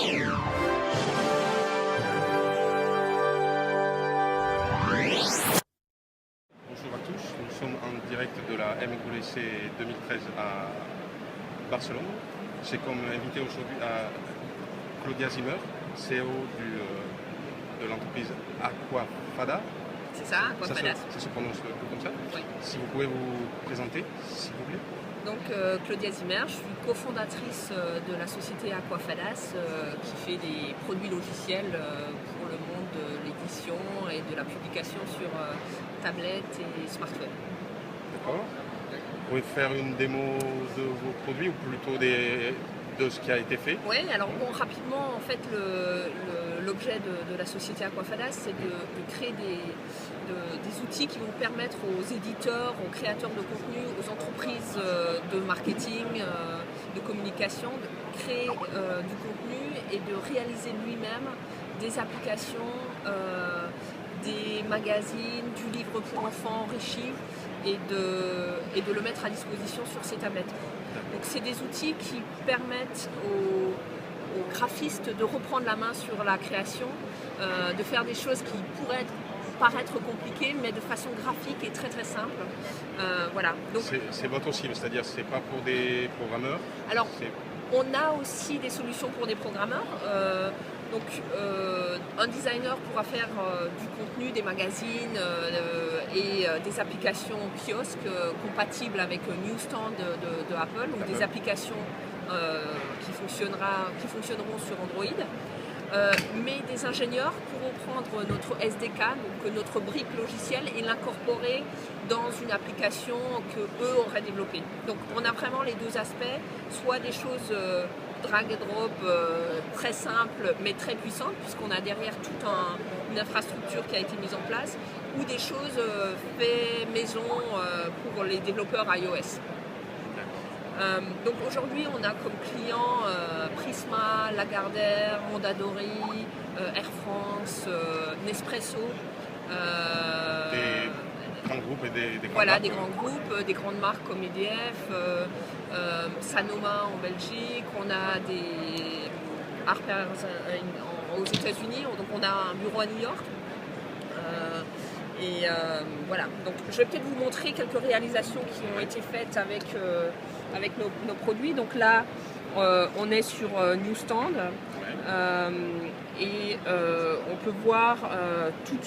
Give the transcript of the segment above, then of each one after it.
Bonjour à tous, nous sommes en direct de la MWC 2013 à Barcelone. J'ai comme invité aujourd'hui à Claudia Zimmer, CEO de l'entreprise Aquafada. C'est ça, Aquafada. Ça se prononce comme ça. Oui. Si vous pouvez vous présenter, s'il vous plaît. Donc Claudia Zimmer, je suis cofondatrice de la société Aquafadas qui fait des produits logiciels pour le monde de l'édition et de la publication sur tablette et smartphone. D'accord. Vous pouvez faire une démo de vos produits ou plutôt de ce qui a été fait? Oui, alors bon, rapidement, en fait, l'objet de la société Aquafadas, c'est de créer des outils qui vont permettre aux éditeurs, aux créateurs de contenu, aux entreprises de marketing, de communication, de créer du contenu et de réaliser lui-même des applications, des magazines, du livre pour enfants enrichi et de le mettre à disposition sur ces tablettes. Donc c'est des outils qui permettent aux graphistes de reprendre la main sur la création, de faire des choses qui pourraient paraître compliquées, mais de façon graphique et très très simple. Voilà. Donc, c'est votre cible, c'est-à-dire c'est pas pour des programmeurs? Alors, on a aussi des solutions pour des programmeurs. Un designer pourra faire du contenu, des magazines et des applications kiosques compatibles avec Newsstand de Apple, ou des applications qui fonctionneront sur Android. Mais des ingénieurs pourront prendre notre SDK, donc notre brique logicielle, et l'incorporer dans une application qu'eux auraient développée. Donc on a vraiment les deux aspects, soit des choses drag and drop très simples mais très puissantes, puisqu'on a derrière toute une infrastructure qui a été mise en place, ou des choses faites maison pour les développeurs iOS. Donc aujourd'hui, on a comme clients Prisma, Lagardère, Mondadori, Air France, Nespresso. Des grands groupes et des grandes voilà, marques. des grands groupes, des grandes marques comme EDF, Sanoma en Belgique. On a des Harper's aux États-Unis. Donc on a un bureau à New York. Voilà, donc je vais peut-être vous montrer quelques réalisations qui ont été faites avec nos produits. Donc là, on est sur Newsstand et on peut voir tout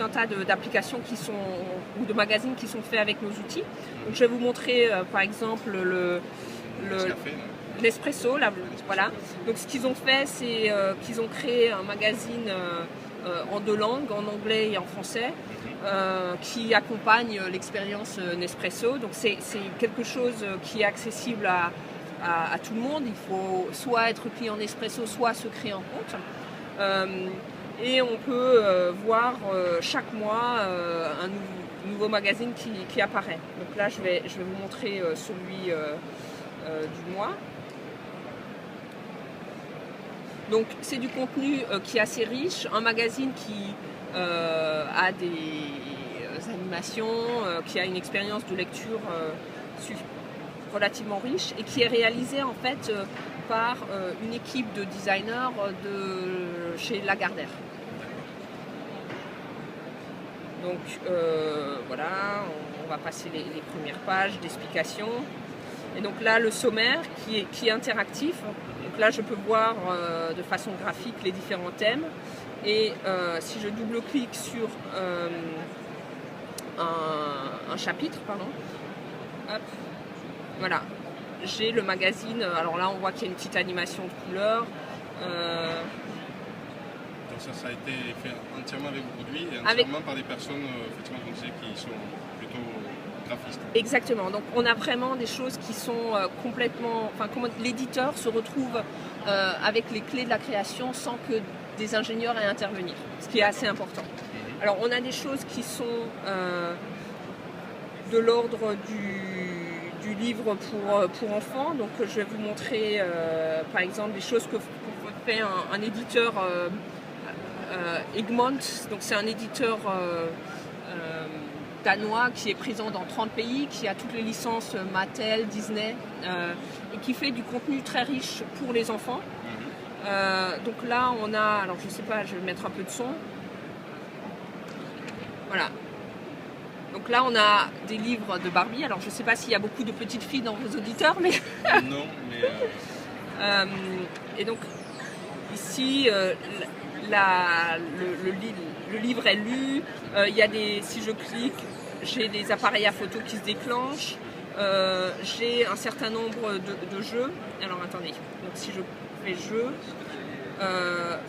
un tas d'applications ou de magazines qui sont faits avec nos outils. Donc je vais vous montrer par exemple l'Espresso. Voilà. Donc ce qu'ils ont fait, c'est qu'ils ont créé un magazine en deux langues, en anglais et en français, qui accompagne l'expérience Nespresso. Donc c'est quelque chose qui est accessible à tout le monde. Il faut soit être client Nespresso, soit se créer un compte. Et on peut voir chaque mois un nouveau magazine qui apparaît. Donc là, je vais vous montrer celui du mois. Donc c'est du contenu qui est assez riche, un magazine qui a des animations, qui a une expérience de lecture relativement riche et qui est réalisé en fait par une équipe de designers chez Lagardère. Donc voilà, on va passer les premières pages d'explication. Et donc là, le sommaire qui est interactif. Donc là, je peux voir de façon graphique les différents thèmes. Et si je double-clique sur un chapitre, hop, voilà, j'ai le magazine. Alors là, on voit qu'il y a une petite animation de couleurs. Donc ça a été fait entièrement avec vos produits et entièrement par des personnes effectivement, qui sont plutôt graphistes. Exactement. Donc on a vraiment des choses qui sont complètement... Enfin, comment l'éditeur se retrouve avec les clés de la création sans que des ingénieurs aient à intervenir, ce qui est assez important. Alors on a des choses qui sont de l'ordre du livre pour enfants. Donc je vais vous montrer par exemple des choses que fait un éditeur Egmont. Donc c'est un éditeur danois qui est présent dans 30 pays, qui a toutes les licences Mattel, Disney et qui fait du contenu très riche pour les enfants. Donc là, on a, alors je sais pas, je vais mettre un peu de son. Voilà. Donc là, on a des livres de Barbie. Alors je sais pas s'il y a beaucoup de petites filles dans vos auditeurs, mais... Non, mais... et donc, ici, le livre est lu. Il y a des, si je clique, j'ai des appareils à photo qui se déclenchent. J'ai un certain nombre de jeux. Alors attendez, donc si je fais jeu,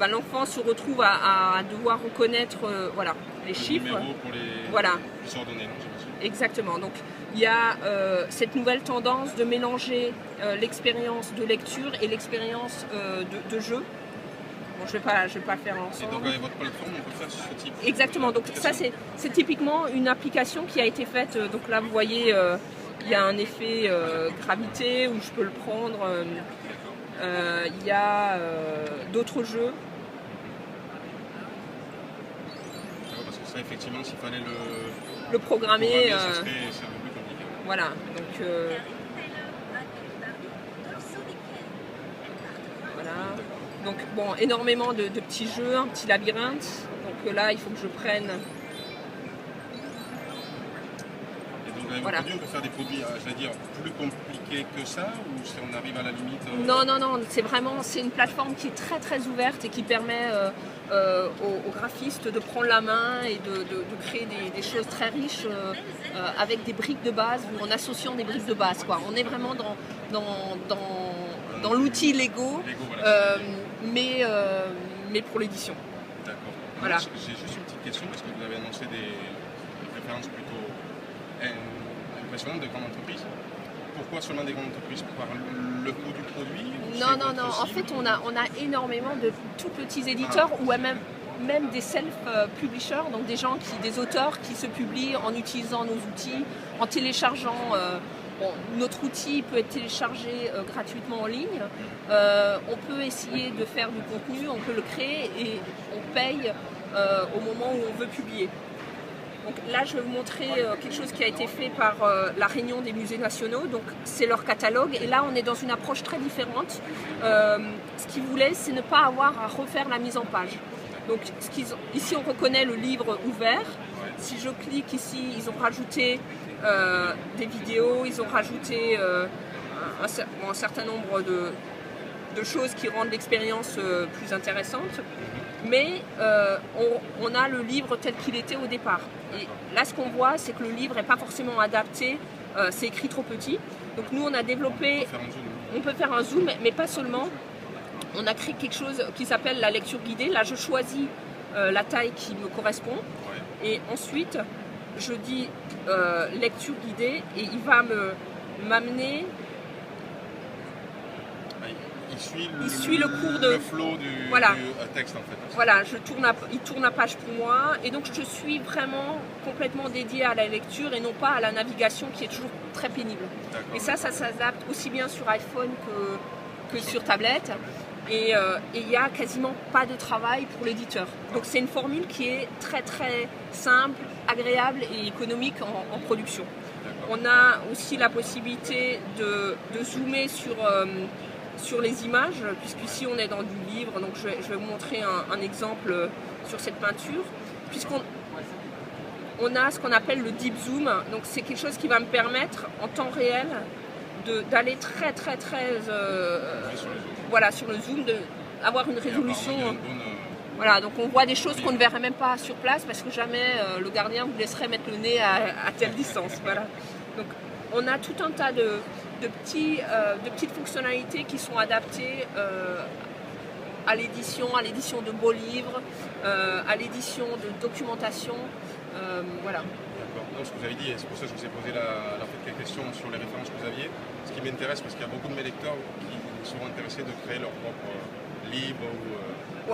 l'enfant se retrouve à devoir reconnaître voilà, les chiffres. Pour les voilà. ordonnées, non, j'imagine. Exactement. Donc il y a cette nouvelle tendance de mélanger l'expérience de lecture et l'expérience de jeu. Bon, je vais pas le faire ensemble. Et donc avec votre plateforme, on peut faire ce type. Exactement. Donc ça c'est typiquement une application qui a été faite. Donc là vous voyez, il y a un effet gravité où je peux le prendre. Il y a d'autres jeux. Parce que ça effectivement, s'il fallait le programmer, ça serait un peu plus compliqué. Voilà. Donc voilà. Donc bon, énormément de petits jeux, un petit labyrinthe. Donc là, il faut que je prenne. Et donc avec voilà. vos produits, on peut faire des produits, j'allais dire, plus compliqués que ça, ou si on arrive à la limite Non, c'est une plateforme qui est très très ouverte et qui permet aux graphistes de prendre la main et de créer des choses très riches avec des briques de base ou en associant des briques de base, quoi. On est vraiment dans l'outil Lego, voilà. mais pour l'édition. D'accord. Voilà. J'ai juste une petite question parce que vous avez annoncé des références plutôt impressionnantes de grandes entreprises. Pourquoi seulement des grandes entreprises? Par le coût du produit? Non. En fait, on a énormément de tout petits éditeurs ou même des self-publishers, donc des auteurs qui se publient en utilisant nos outils, en téléchargeant. Notre outil peut être téléchargé gratuitement en ligne. On peut essayer de faire du contenu, on peut le créer et on paye au moment où on veut publier. Donc là, je vais vous montrer quelque chose qui a été fait par la Réunion des musées nationaux. Donc c'est leur catalogue et là, on est dans une approche très différente. Ce qu'ils voulaient, c'est ne pas avoir à refaire la mise en page. Donc ici, on reconnaît le livre ouvert. Si je clique ici, ils ont rajouté des vidéos, ils ont rajouté un certain nombre de choses qui rendent l'expérience plus intéressante. Mais on a le livre tel qu'il était au départ. Et là, ce qu'on voit, c'est que le livre n'est pas forcément adapté, c'est écrit trop petit. Donc nous, on a développé... On peut faire un zoom, mais pas seulement. On a créé quelque chose qui s'appelle la lecture guidée. Là, je choisis la taille qui me correspond. Et ensuite, je dis lecture guidée et il va m'amener... Il suit le cours le flow du texte en fait. Voilà, il tourne la page pour moi et donc je suis vraiment complètement dédiée à la lecture et non pas à la navigation qui est toujours très pénible. Et ça s'adapte aussi bien sur iPhone que sur tablette et il n'y a quasiment pas de travail pour l'éditeur. Donc c'est une formule qui est très très simple, agréable et économique en production. On a aussi la possibilité de zoomer sur les images, puisqu'ici on est dans du livre, donc je vais vous montrer un exemple sur cette peinture, puisqu'on a ce qu'on appelle le deep zoom, donc c'est quelque chose qui va me permettre en temps réel d'aller très voilà, sur le zoom, d'avoir une résolution. Voilà, donc on voit des choses qu'on ne verrait même pas sur place parce que jamais le gardien vous laisserait mettre le nez à telle distance. Voilà. Donc on a tout un tas de petites fonctionnalités qui sont adaptées à l'édition de beaux livres, à l'édition de documentation. Voilà. D'accord. Non, ce que vous avez dit, et c'est pour ça que je vous ai posé quelques questions sur les références que vous aviez. Ce qui m'intéresse, parce qu'il y a beaucoup de mes lecteurs qui seront intéressés de créer leur propre livre ou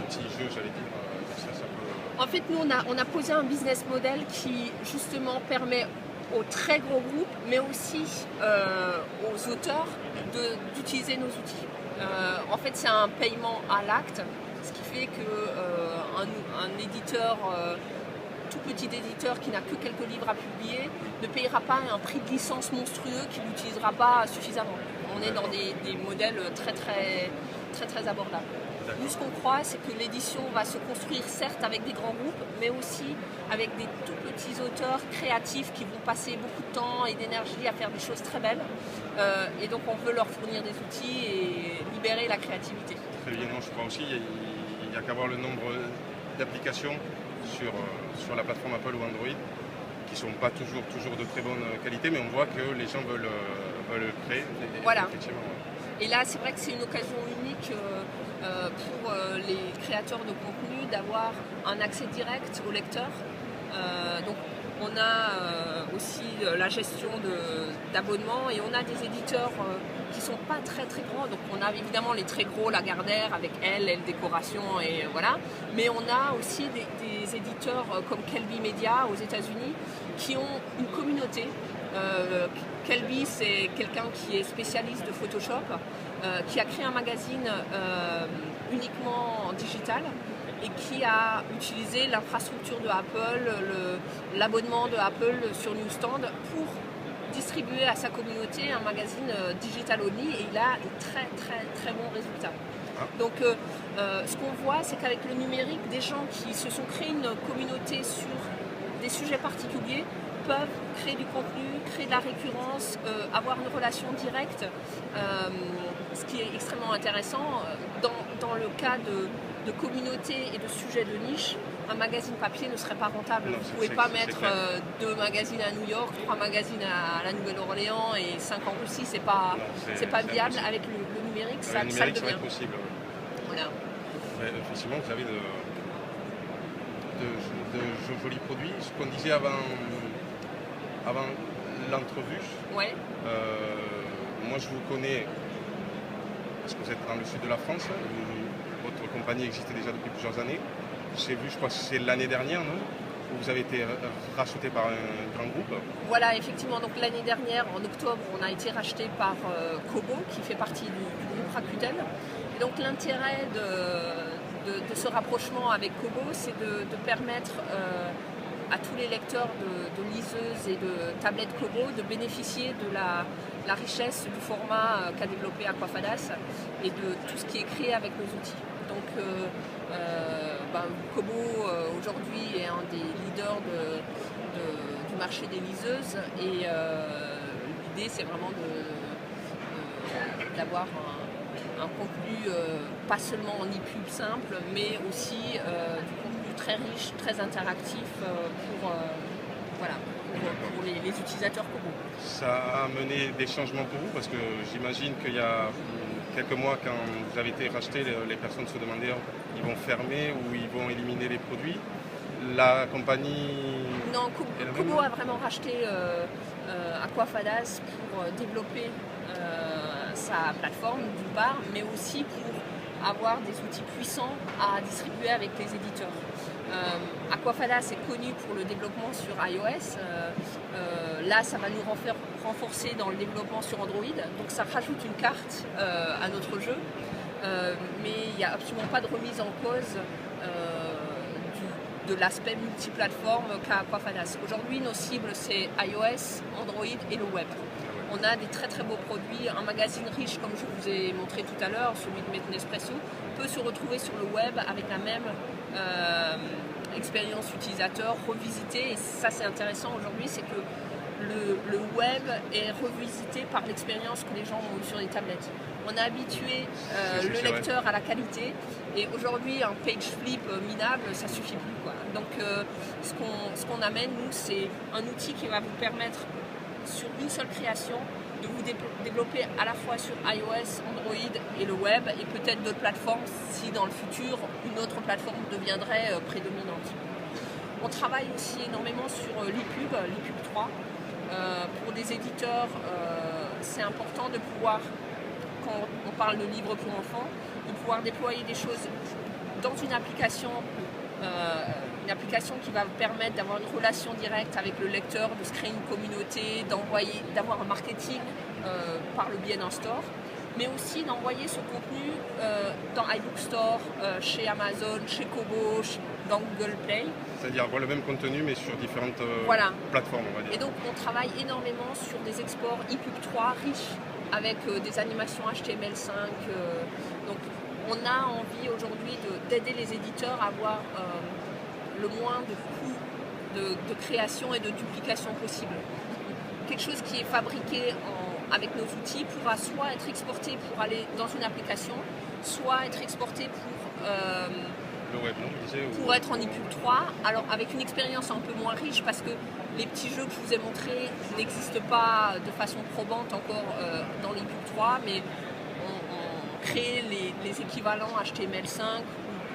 petit jeu, j'allais dire. Ça peut... En fait, nous, on a posé un business model qui, justement, permet aux très gros groupes, mais aussi aux auteurs d'utiliser nos outils. En fait, c'est un paiement à l'acte, ce qui fait qu'un éditeur tout petit éditeur qui n'a que quelques livres à publier ne payera pas un prix de licence monstrueux qu'il n'utilisera pas suffisamment. On est dans des modèles très abordables. Nous, ce qu'on croit, c'est que l'édition va se construire certes avec des grands groupes, mais aussi avec des tout petits auteurs créatifs qui vont passer beaucoup de temps et d'énergie à faire des choses très belles. Et donc, on veut leur fournir des outils et libérer la créativité. Très bien, je crois aussi, il n'y a qu'à voir le nombre d'applications sur la plateforme Apple ou Android qui ne sont pas toujours de très bonne qualité, mais on voit que les gens veulent créer. Voilà. Et là, c'est vrai que c'est une occasion unique pour les créateurs de contenu d'avoir un accès direct au lecteur. Donc, on a aussi la gestion d'abonnements et on a des éditeurs qui ne sont pas très grands. Donc, on a évidemment les très gros, Lagardère avec Elle Décoration et voilà. Mais on a aussi des éditeurs comme Kelby Media aux États-Unis qui ont une communauté. Kelby, c'est quelqu'un qui est spécialiste de Photoshop, qui a créé un magazine uniquement en digital et qui a utilisé l'infrastructure de Apple, l'abonnement de Apple sur Newsstand pour distribuer à sa communauté un magazine digital only et il a de très bons résultats. Donc ce qu'on voit, c'est qu'avec le numérique, des gens qui se sont créés une communauté sur des sujets particuliers peuvent créer du contenu, créer de la récurrence, avoir une relation directe, ce qui est extrêmement intéressant. Dans le cas de communauté et de sujets de niche, un magazine papier ne serait pas rentable. Vous ne pouvez pas mettre 2 magazines à New York, 3 magazines à la Nouvelle-Orléans et 5 en Russie, c'est pas viable. Avec le numérique, ça le devient. Possible. Voilà. Effectivement, vous avez de jolis produits. Ce qu'on disait avant l'entrevue, ouais. Moi je vous connais parce que vous êtes dans le sud de la France, votre compagnie existait déjà depuis plusieurs années. J'ai vu, je crois que c'est l'année dernière, non ? Où vous avez été racheté par un grand groupe. Voilà, effectivement. Donc l'année dernière, en octobre, on a été racheté par Kobo, qui fait partie du groupe Rakuten. Et donc l'intérêt de ce rapprochement avec Kobo, c'est de permettre à tous les lecteurs de liseuses et de tablettes Kobo de bénéficier de la richesse du format qu'a développé Aquafadas et de tout ce qui est créé avec nos outils. Donc Kobo aujourd'hui est un des leaders du marché des liseuses et l'idée c'est vraiment d'avoir un contenu pas seulement en e-pub simple mais aussi du contenu très riche, très interactif pour les utilisateurs Kobo. Ça a amené des changements pour vous parce que j'imagine qu'il y a quelques mois, quand vous avez été racheté, les personnes se demandaient ils vont fermer ou ils vont éliminer les produits. La compagnie... Non, Kobo a vraiment racheté Aquafadas pour développer sa plateforme d'une part, mais aussi pour avoir des outils puissants à distribuer avec les éditeurs. Aquafadas est connu pour le développement sur iOS. Là, ça va nous renforcer dans le développement sur Android. Donc ça rajoute une carte à notre jeu. Mais il n'y a absolument pas de remise en cause de l'aspect multiplateforme qu'a Aquafadas. Aujourd'hui, nos cibles, c'est iOS, Android et le web. On a des très beaux produits. Un magazine riche, comme je vous ai montré tout à l'heure, celui de Nespresso, peut se retrouver sur le web avec la même expérience utilisateur revisitée. Et ça, c'est intéressant aujourd'hui, c'est que le web est revisité par l'expérience que les gens ont sur les tablettes. On a habitué le lecteur à la qualité et aujourd'hui, un page flip minable, ça suffit plus, quoi. Donc, ce qu'on amène, nous, c'est un outil qui va vous permettre, sur une seule création, de vous développer à la fois sur iOS, Android et le web et peut-être d'autres plateformes si dans le futur une autre plateforme deviendrait prédominante. On travaille aussi énormément sur l'e-pub 3. Pour des éditeurs, c'est important de pouvoir, quand on parle de livres pour enfants, de pouvoir déployer des choses dans une application qui va permettre d'avoir une relation directe avec le lecteur, de se créer une communauté, d'avoir un marketing par le biais d'un store. mais aussi d'envoyer ce contenu dans iBook Store, chez Amazon, chez Kobo, dans Google Play. C'est-à-dire avoir le même contenu mais sur différentes plateformes, on va dire. Et donc on travaille énormément sur des exports EPUB 3 riches avec des animations HTML5. Donc on a envie aujourd'hui d'aider les éditeurs à avoir le moins de coûts de création et de duplication possible. Quelque chose qui est fabriqué avec nos outils pourra soit être exporté pour aller dans une application, soit être exporté le web, non, pour être en EPUB 3, alors avec une expérience un peu moins riche parce que les petits jeux que je vous ai montrés n'existent pas de façon probante encore dans l'EPUB 3, mais on crée les équivalents HTML5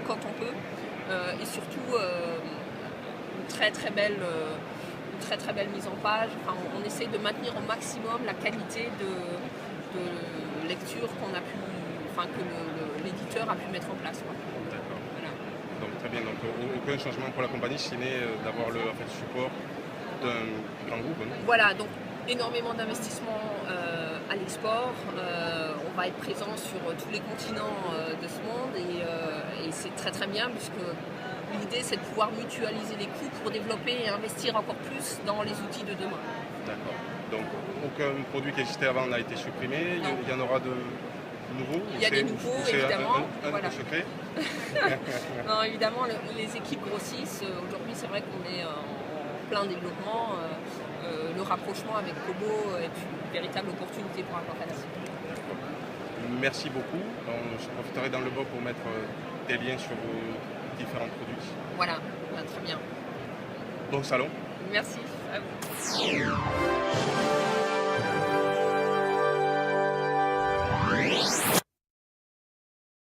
quand on peut, et surtout une très très belle mise en page. Enfin, on essaie de maintenir au maximum la qualité de lecture que l'éditeur a pu mettre en place. D'accord. Voilà. Donc très bien. Donc aucun changement pour la compagnie, si ce n'est d'avoir le support d'un grand groupe. Non? Voilà. Donc énormément d'investissements à l'export. On va être présent sur tous les continents de ce monde et c'est très très bien puisque l'idée c'est de pouvoir mutualiser les coûts pour développer et investir encore plus dans les outils de demain. D'accord. Donc aucun produit qui existait avant n'a été supprimé. Il y en aura de nouveaux. Il y a des nouveaux, évidemment. Un secret. Non, évidemment, les équipes grossissent. Aujourd'hui, c'est vrai qu'on est en plein développement. Le rapprochement avec Kobo est une véritable opportunité pour Aquafadas. Merci beaucoup. Je profiterai dans le bas pour mettre des liens sur vos différents produits. Voilà, très bien. Bon salon. Merci à vous.